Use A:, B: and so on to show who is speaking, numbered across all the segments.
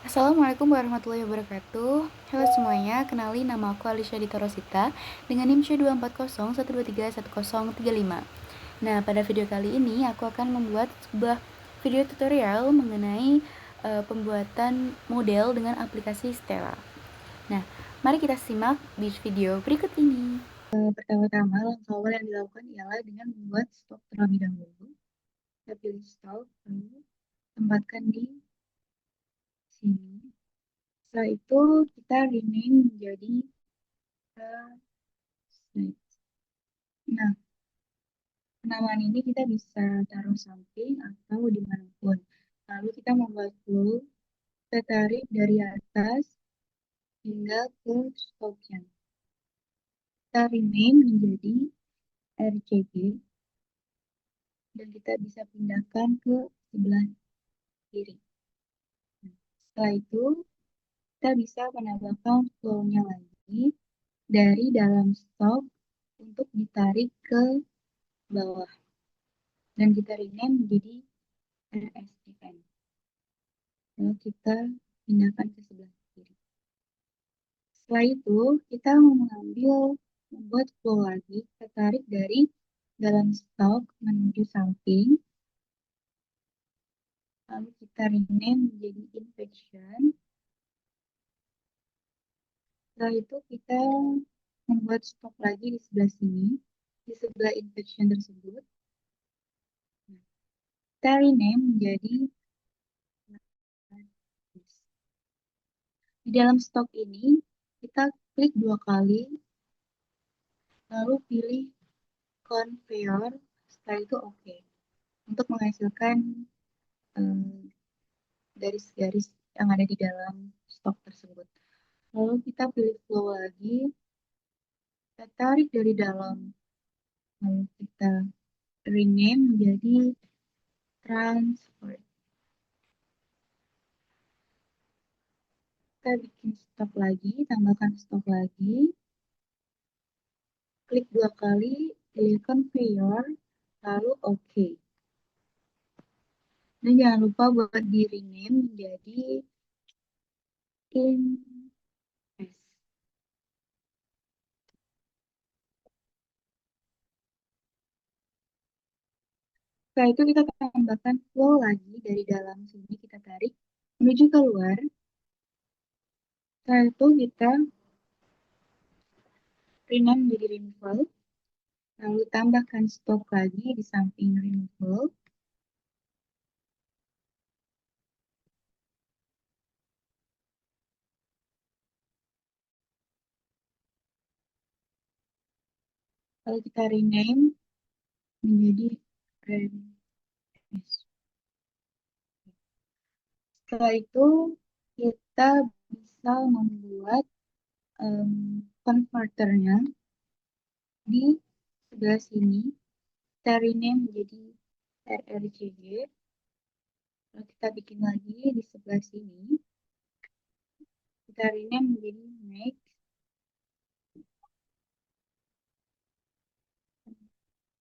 A: Assalamualaikum warahmatullahi wabarakatuh. Halo semuanya, kenalin nama aku Alisha Dita Rosita dengan NIM C24012311035. Nah, pada video kali ini aku akan membuat sebuah video tutorial mengenai pembuatan model dengan aplikasi Stella. Nah, mari kita simak di video berikut ini. Pertama-tama, langkah awal yang dilakukan ialah dengan membuat stok terlebih dahulu. Kita pilih stok, lalu tempatkan di sini. Setelah itu kita rename menjadi slide. Nah, penamaan ini kita bisa taruh samping atau dimanapun. Lalu kita membuat flow, kita tarik dari atas hingga ke stoknya. Kita rename menjadi RCG dan kita bisa pindahkan ke sebelah kiri. Nah, setelah itu kita bisa menambahkan flow-nya lagi dari dalam stok untuk ditarik ke bawah dan kita rename menjadi RSTN. Lalu kita pindahkan ke sebelah kiri. Setelah itu kita membuat flow lagi, kita tarik dari dalam stok menuju samping, lalu kita rename menjadi infection. Setelah itu kita membuat stok lagi di sebelah sini, di sebelah infection tersebut. Kita rename menjadi di dalam stok ini kita klik 2 kali, lalu pilih conveyor, setelah itu oke. Untuk menghasilkan garis-garis yang ada di dalam stok tersebut. Lalu kita pilih flow lagi, kita tarik dari dalam, lalu kita rename menjadi transfer. Kita bikin stok lagi, tambahkan stok lagi, klik 2 kali, pilih conveyor, lalu oke. Dan jangan lupa buat di rename menjadi invest. Setelah itu kita tambahkan flow lagi dari dalam sini, kita tarik menuju keluar. Setelah itu kita rename menjadi removal, lalu tambahkan stok lagi di samping removal. Lalu kita rename menjadi removal. Setelah itu kita bisa membuat converternya di sebelah sini. Kita rename menjadi RRCG. Lalu kita bikin lagi di sebelah sini. Kita rename menjadi next.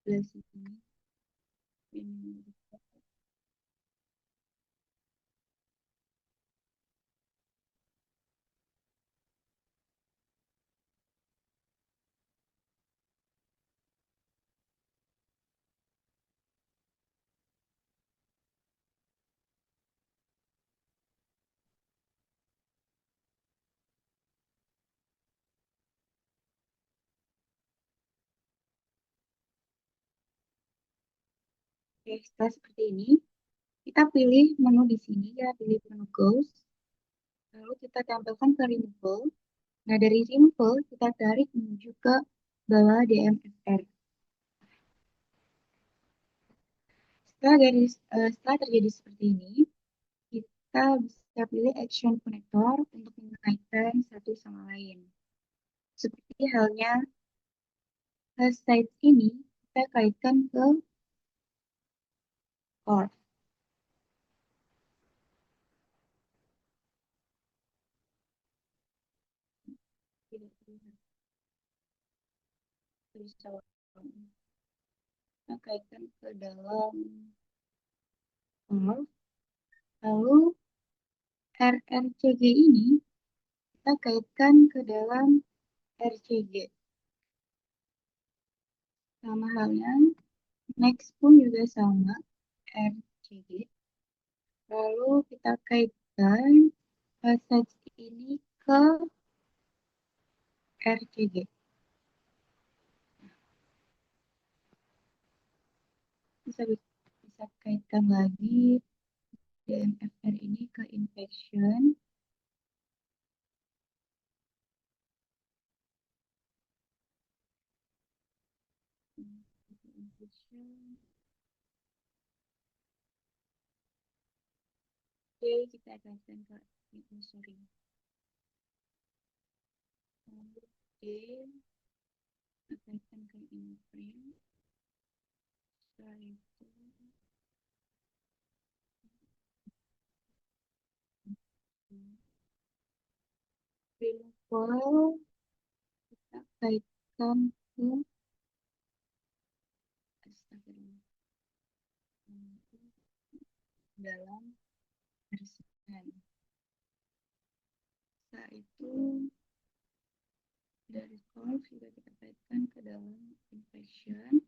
A: Sebelah sini. Oke, setelah seperti ini, kita pilih menu di sini, kita pilih menu Ghost, lalu kita tampilkan ke removal. Nah, dari removal, kita tarik menuju ke bawah DMFR. Setelah terjadi seperti ini, kita bisa pilih action connector untuk mengaitkan satu sama lain. Seperti halnya site ini, kita kaitkan ke core. Kita kaitkan ke dalam core. Lalu RRCG ini kita kaitkan ke dalam RCG. Sama halnya, next pun juga sama, RCG. Lalu kita kaitkan passage ini ke RCG. Bisa kaitkan lagi DMFR ini ke infection. Oke, kita kaitkan ke sorry. Lalu D kaitkan ke imprint. Setelah itu removal kita kaitkan ke dalam persen. Setelah itu dari curve juga kita kaitkan ke dalam infection.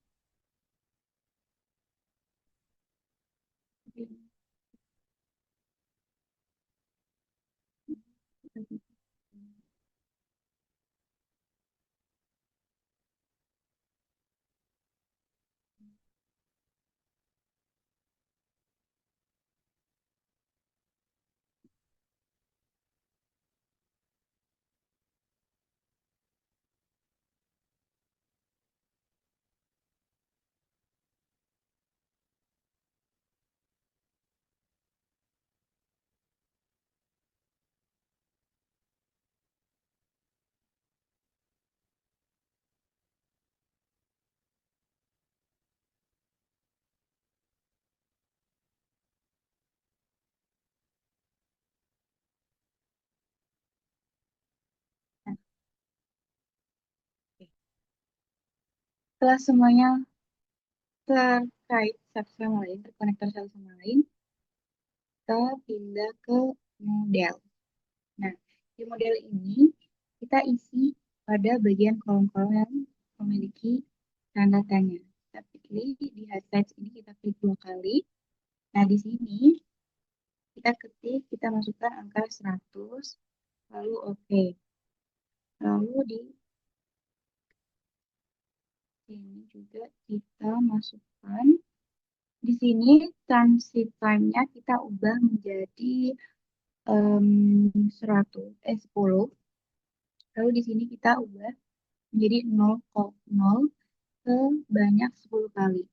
A: Nah, setelah semuanya terkait satu sama lain, terkonektor satu sama lain, kita pindah ke model. Nah, di model ini kita isi pada bagian kolom-kolom yang memiliki tanda tanya. Kita pilih di hashtag ini, kita klik 2 kali. Nah, di sini kita ketik, kita masukkan angka 100, lalu oke. Lalu di sini juga kita masukkan, di sini transit time-nya kita ubah menjadi 10. Lalu di sini kita ubah menjadi 0,0 sebanyak 10 kali.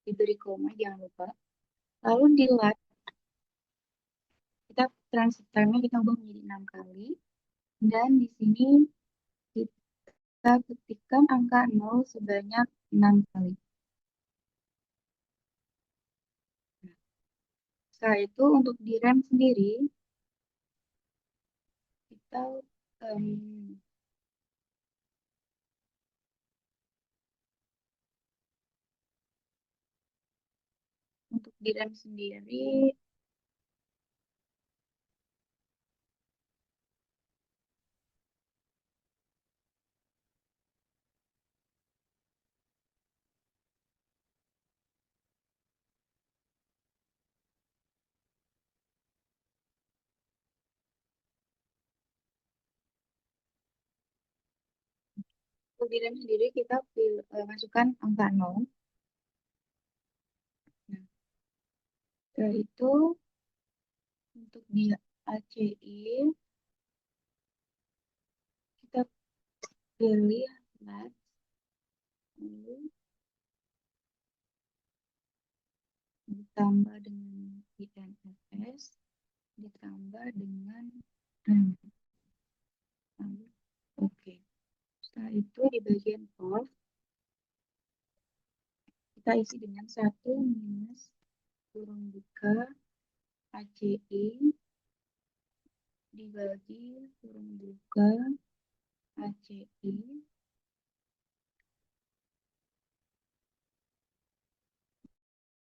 A: Diberi koma, jangan lupa. Lalu di lat, kita transit time-nya kita ubah menjadi 6 kali. Dan di sini kita ketikkan angka 0 sebanyak 6 kali. Setelah itu untuk di rem sendiri, kita untuk di rem sendiri, kita masukkan angka 0. Nah, setelah itu untuk di ACI kita pilih lat, lalu ditambah dengan INFS, ditambah dengan lalu oke. Setelah itu di bagian curve kita isi dengan 1 minus kurung buka ACI dibagi kurung buka ACI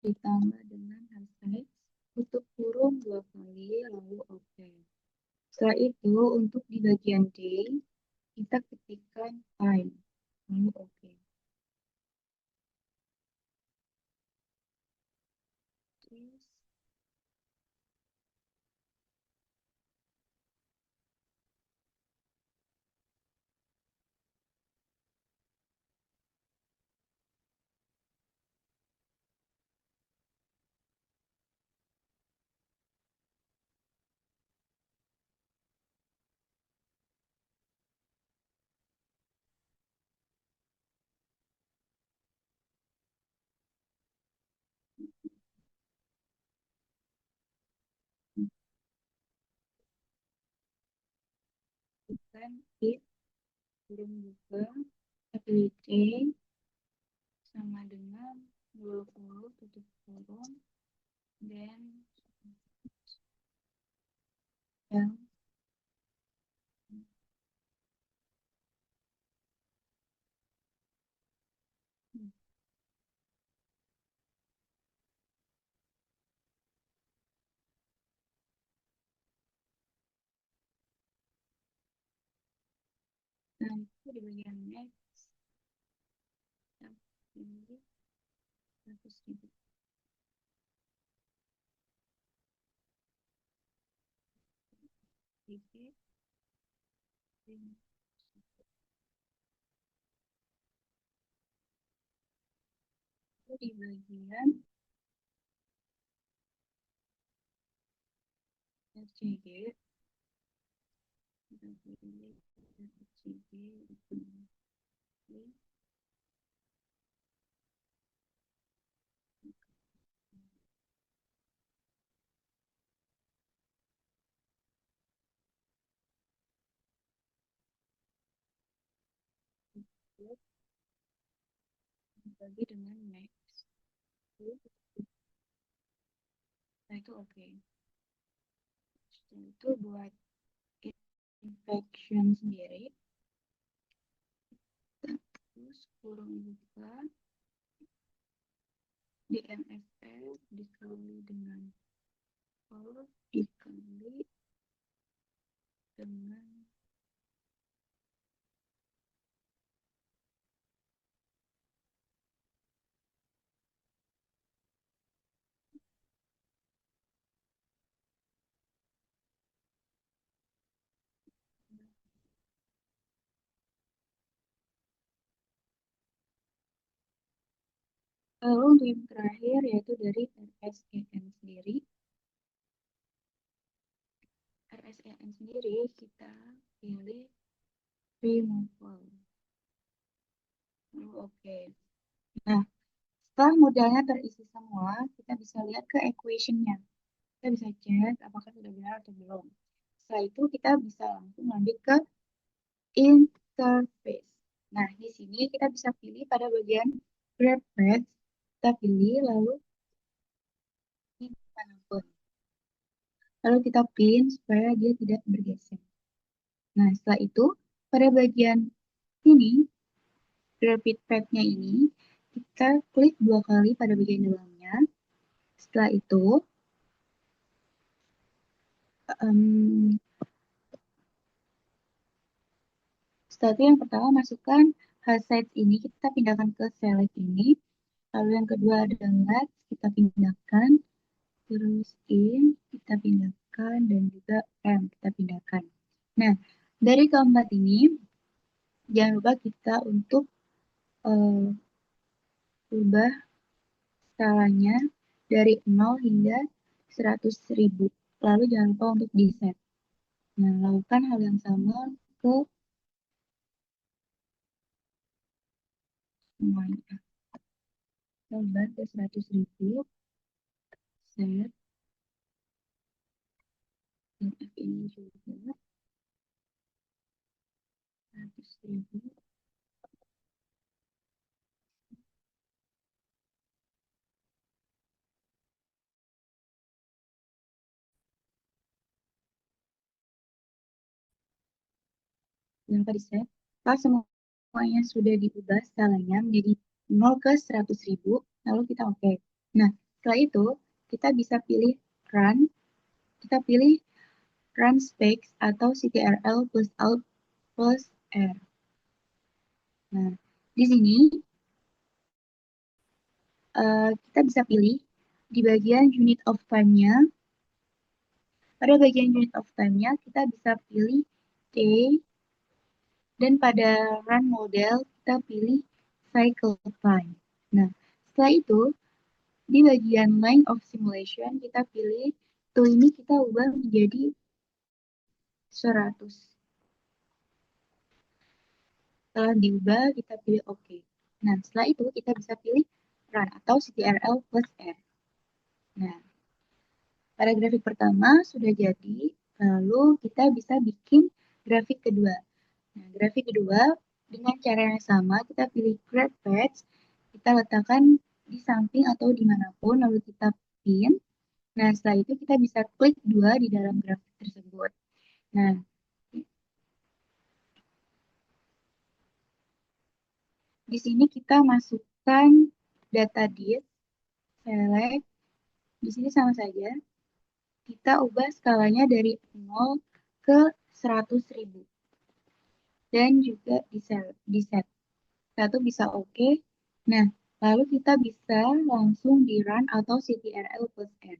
A: ditambah dengan hashtag tutup kurung 2 kali, lalu oke. Setelah itu, untuk di bagian D, kita ketikkan time, lalu oke. Terus, tekan if kurung buka, ability sama dengan 20 tutup kurung, dan yang itu di bagian next, ini 100.000 titik, itu di bagian RCG, kita pilih RCG, dibagi dengan next. Nah itu oke. Setelah itu buat infection sendiri, terus kurung buka di MFF dikali dengan dikali dengan lalu untuk yang terakhir yaitu dari RSEN sendiri. RSEN sendiri kita pilih removal. Lalu oke. Nah, setelah modelnya terisi semua, kita bisa lihat ke equation-nya. Kita bisa cek apakah sudah benar atau belum. Setelah itu kita bisa langsung lanjut ke interface. Nah, di sini kita bisa pilih pada bagian grab path, kita pilih lalu dimanapun. Lalu kita pin supaya dia tidak bergeser. Nah, setelah itu pada bagian ini, graphic path-nya ini, kita klik 2 kali pada bagian dalamnya. Setelah itu, setelah itu yang pertama masukkan hashtag ini, kita pindahkan ke select ini. Lalu yang kedua adalah kita pindahkan, terus in, kita pindahkan, dan juga M, kita pindahkan. Nah, dari keempat ini, jangan lupa kita untuk ubah skalanya dari 0 hingga 100.000. Lalu jangan lupa untuk di-set. Nah, lakukan hal yang sama ke semuanya. Coba ke 100.000, set, dan F ini juga 100.000. Jangan lupa di-set. Setelah semuanya sudah diubah skalanya menjadi 0 ke 100.000, lalu kita oke. Nah, Setelah itu, kita bisa pilih run. Kita pilih run specs atau ctrl plus alt plus R. Nah, di sini kita bisa pilih di bagian unit of time-nya. Pada bagian unit of time-nya, kita bisa pilih day, dan pada run model, kita pilih cycle time. Nah, setelah itu, di bagian length of simulation, kita pilih, tool ini kita ubah menjadi 100. Setelah diubah, kita pilih OK. Nah, setelah itu kita bisa pilih run atau ctrl plus R. Nah, pada grafik pertama sudah jadi, lalu kita bisa bikin grafik kedua. Nah, grafik kedua dengan cara yang sama, kita pilih grab patch, kita letakkan di samping atau dimanapun, lalu kita pin. Nah, setelah itu kita bisa klik 2 di dalam grafik tersebut. Nah, di sini kita masukkan data disk, select, di sini sama saja. Kita ubah skalanya dari 0 ke 100.000. Dan juga di set. Satu bisa OK. Nah, lalu kita bisa langsung di run atau ctrl plus R.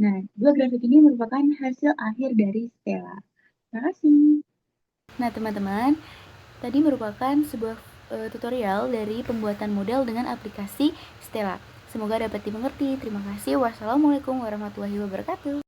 A: Nah, dua grafik ini merupakan hasil akhir dari Stella. Terima kasih. Nah, teman-teman, tadi merupakan sebuah tutorial dari pembuatan model dengan aplikasi Stella. Semoga dapat dimengerti. Terima kasih. Wassalamualaikum warahmatullahi wabarakatuh.